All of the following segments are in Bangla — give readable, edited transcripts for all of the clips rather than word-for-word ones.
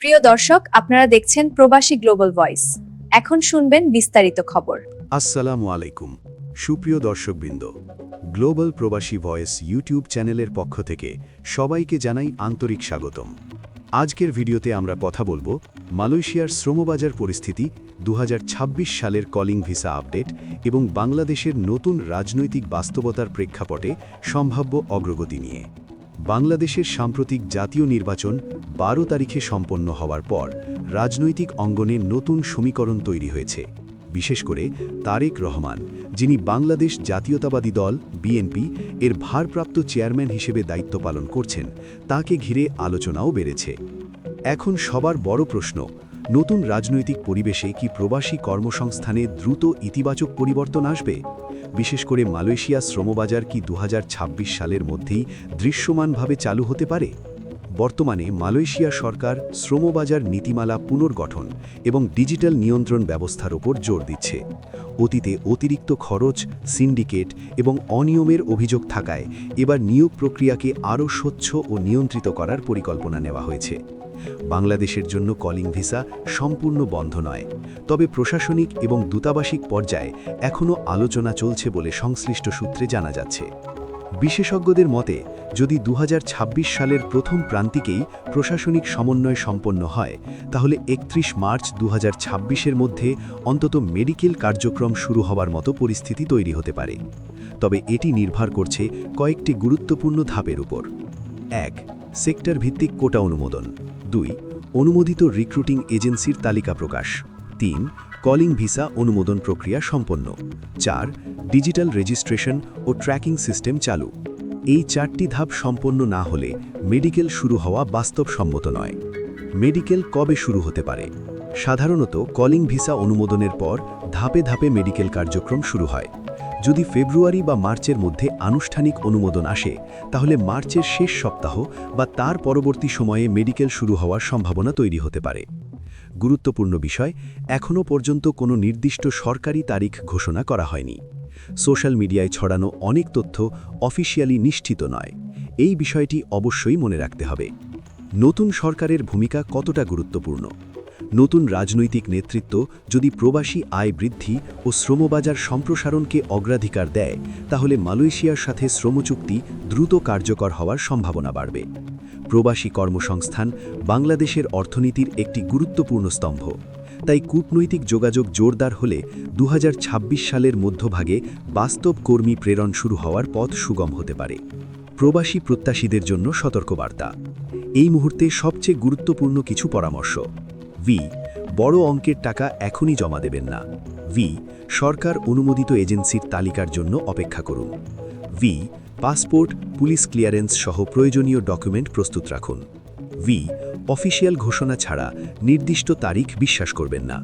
প্রিয় দর্শক, আপনারা দেখছেন প্রবাসী গ্লোবাল ভয়েস। এখন শুনবেন বিস্তারিত খবর। আসসালামু আলাইকুম সুপ্রিয় দর্শকবৃন্দ, গ্লোবাল প্রবাসী ভয়েস ইউটিউব চ্যানেলের পক্ষ থেকে সবাইকে জানাই আন্তরিক স্বাগতম। আজকের ভিডিওতে আমরা কথা বলবো মালয়েশিয়ার শ্রমবাজার পরিস্থিতি, 2026 সালের কলিং ভিসা আপডেট এবং বাংলাদেশের নতুন রাজনৈতিক বাস্তবতার প্রেক্ষাপটে সম্ভাব্য অগ্রগতি নিয়ে। বাংলাদেশের সাম্প্রতিক জাতীয় নির্বাচন 12 তারিখে সম্পন্ন হওয়ার পর রাজনৈতিক অঙ্গনে নতুন সমীকরণ তৈরি হয়েছে। বিশেষ করে তারেক রহমান, যিনি বাংলাদেশ জাতীয়তাবাদী দল বিএনপি এর ভারপ্রাপ্ত চেয়ারম্যান হিসেবে দায়িত্ব পালন করছেন, তাকে ঘিরে আলোচনাও বেড়েছে। এখন সবার বড় প্রশ্ন, নতুন রাজনৈতিক পরিবেশে কি প্রবাসী কর্মসংস্থানে দ্রুত ইতিবাচক পরিবর্তন আসবে? বিশেষ করে মালয়েশিয়া শ্রমবাজার কি 2026 সালের মধ্যেই দৃশ্যমানভাবে চালু হতে পারে? বর্তমানে মালয়েশিয়া সরকার শ্রমবাজার নীতিমালা পুনর্গঠন এবং ডিজিটাল নিয়ন্ত্রণ ব্যবস্থার ওপর জোর দিচ্ছে। অতীতে অতিরিক্ত খরচ, সিন্ডিকেট এবং অনিয়মের অভিযোগ থাকায় এবার নিয়োগ প্রক্রিয়াকে আরও স্বচ্ছ ও নিয়ন্ত্রিত করার পরিকল্পনা নেওয়া হয়েছে। বাংলাদেশের জন্য কলিং ভিসা সম্পূর্ণ বন্ধ নয়, তবে প্রশাসনিক এবং দূতাবাসিক পর্যায়ে এখনও আলোচনা চলছে বলে সংশ্লিষ্ট সূত্রে জানা যাচ্ছে। বিশেষজ্ঞদের মতে, যদি 2026 সালের প্রথম প্রান্তিকেই প্রশাসনিক সমন্বয় সম্পন্ন হয়, তাহলে 31 মার্চ 2026-এর মধ্যে অন্তত মেডিকেল কার্যক্রম শুরু হওয়ার মতো পরিস্থিতি তৈরি হতে পারে। তবে এটি নির্ভর করছে কয়েকটি গুরুত্বপূর্ণ ধাপের উপর। 1. সেক্টর ভিত্তিক কোটা অনুমোদন। 2. অনুমোদিত রিক্রুটিং এজেন্সির তালিকা প্রকাশ। 3. কলিং ভিসা অনুমোদন প্রক্রিয়া সম্পন্ন। 4. ডিজিটাল রেজিস্ট্রেশন ও ট্র্যাকিং সিস্টেম চালু। এই 4টি ধাপ সম্পন্ন না হলে মেডিকেল শুরু হওয়া বাস্তবসম্মত নয়। মেডিকেল কবে শুরু হতে পারে? সাধারণত কলিং ভিসা অনুমোদনের পর ধাপে ধাপে মেডিকেল কার্যক্রম শুরু হয়। যদি ফেব্রুয়ারি বা মার্চের মধ্যে আনুষ্ঠানিক অনুমোদন আসে, তাহলে মার্চের শেষ সপ্তাহ বা তার পরবর্তী সময়ে মেডিকেল শুরু হওয়ার সম্ভাবনা তৈরি হতে পারে। গুরুত্বপূর্ণ বিষয়, এখনও পর্যন্ত কোনো নির্দিষ্ট সরকারি তারিখ ঘোষণা করা হয়নি। সোশ্যাল মিডিয়ায় ছড়ানো অনেক তথ্য অফিসিয়ালি নিশ্চিত নয়। এই বিষয়টি অবশ্যই মনে রাখতে হবে। নতুন সরকারের ভূমিকা কতটা গুরুত্বপূর্ণ? নতুন রাজনৈতিক নেতৃত্ব যদি প্রবাসী আয় বৃদ্ধি ও শ্রমবাজার সম্প্রসারণকে অগ্রাধিকার দেয়, তাহলে মালয়েশিয়ার সাথে শ্রমচুক্তি দ্রুত কার্যকর হওয়ার সম্ভাবনা বাড়বে। প্রবাসী কর্মসংস্থান বাংলাদেশের অর্থনীতির একটি গুরুত্বপূর্ণ স্তম্ভ। তাই কূটনৈতিক যোগাযোগ জোরদার হলে 2026 সালের মধ্যভাগে বাস্তব কর্মী প্রেরণ শুরু হওয়ার পথ সুগম হতে পারে। প্রবাসী প্রত্যাশীদের জন্য সতর্কবার্তা। এই মুহূর্তে সবচেয়ে গুরুত্বপূর্ণ কিছু পরামর্শ। বড় অঙ্কের টাকা এখনই জমা দেবেন না। সরকার অনুমোদিত এজেন্সির তালিকার জন্য অপেক্ষা করুন। পাসপোর্ট, পুলিশ ক্লিয়ারেন্স সহ প্রয়োজনীয় ডকুমেন্ট প্রস্তুত রাখুন। অফিসিয়াল ঘোষণা ছাড়া নির্দিষ্ট তারিখ বিশ্বাস করবেন না।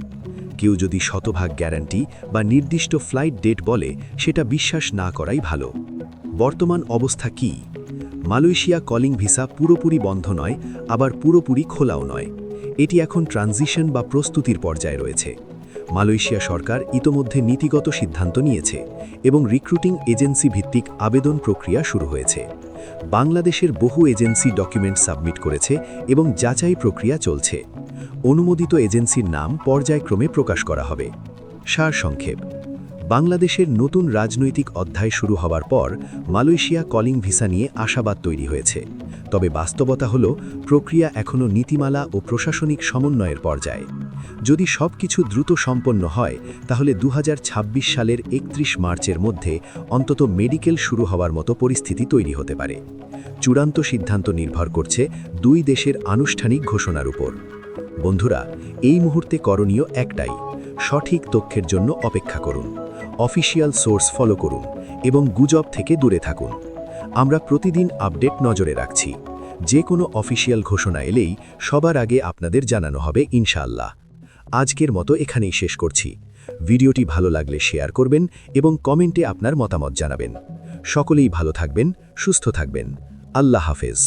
কেউ যদি শতভাগ গ্যারান্টি বা নির্দিষ্ট ফ্লাইট ডেট বলে, সেটা বিশ্বাস না করাই ভালো। বর্তমান অবস্থা কি? মালয়েশিয়া কলিং ভিসা পুরোপুরি বন্ধ নয়, আবার পুরোপুরি খোলাও নয়। এটি এখন ট্রানজিশন বা প্রস্তুতির পর্যায়ে রয়েছে। মালয়েশিয়া সরকার ইতোমধ্যে নীতিগত সিদ্ধান্ত নিয়েছে এবং রিক্রুটিং এজেন্সি ভিত্তিক আবেদন প্রক্রিয়া শুরু হয়েছে। বাংলাদেশের বহু এজেন্সি ডকুমেন্ট সাবমিট করেছে এবং যাচাই প্রক্রিয়া চলছে। অনুমোদিত এজেন্সির নাম পর্যায়ক্রমে প্রকাশ করা হবে। সারসংক্ষেপ, বাংলাদেশের নতুন রাজনৈতিক অধ্যায় শুরু হওয়ার পর মালয়েশিয়া কলিং ভিসা নিয়ে আশাবাদ তৈরি হয়েছে। তবে বাস্তবতা হল, প্রক্রিয়া এখনও নীতিমালা ও প্রশাসনিক সমন্বয়ের পর্যায়ে। যদি সবকিছু দ্রুত সম্পন্ন হয়, তাহলে 2026 সালের 31 মার্চের মধ্যে অন্তত মেডিকেল শুরু হওয়ার মতো পরিস্থিতি তৈরি হতে পারে। চূড়ান্ত সিদ্ধান্ত নির্ভর করছে দুই দেশের আনুষ্ঠানিক ঘোষণার উপর। বন্ধুরা, এই মুহূর্তে করণীয় একটাই, সঠিক তথ্যের জন্য অপেক্ষা করুন, অফিসিয়াল সোর্স ফলো করুন এবং গুজব থেকে দূরে থাকুন। আমরা প্রতিদিন আপডেট নজরে রাখছি। যে কোনো অফিসিয়াল ঘোষণা এলেই সবার আগে আপনাদের জানানো হবে ইনশাআল্লাহ। আজকের মতো এখানেই শেষ করছি। ভিডিওটি ভালো লাগলে শেয়ার করবেন এবং কমেন্টে আপনার মতামত জানাবেন। সকলেই ভালো থাকবেন, সুস্থ থাকবেন। আল্লাহ হাফেজ।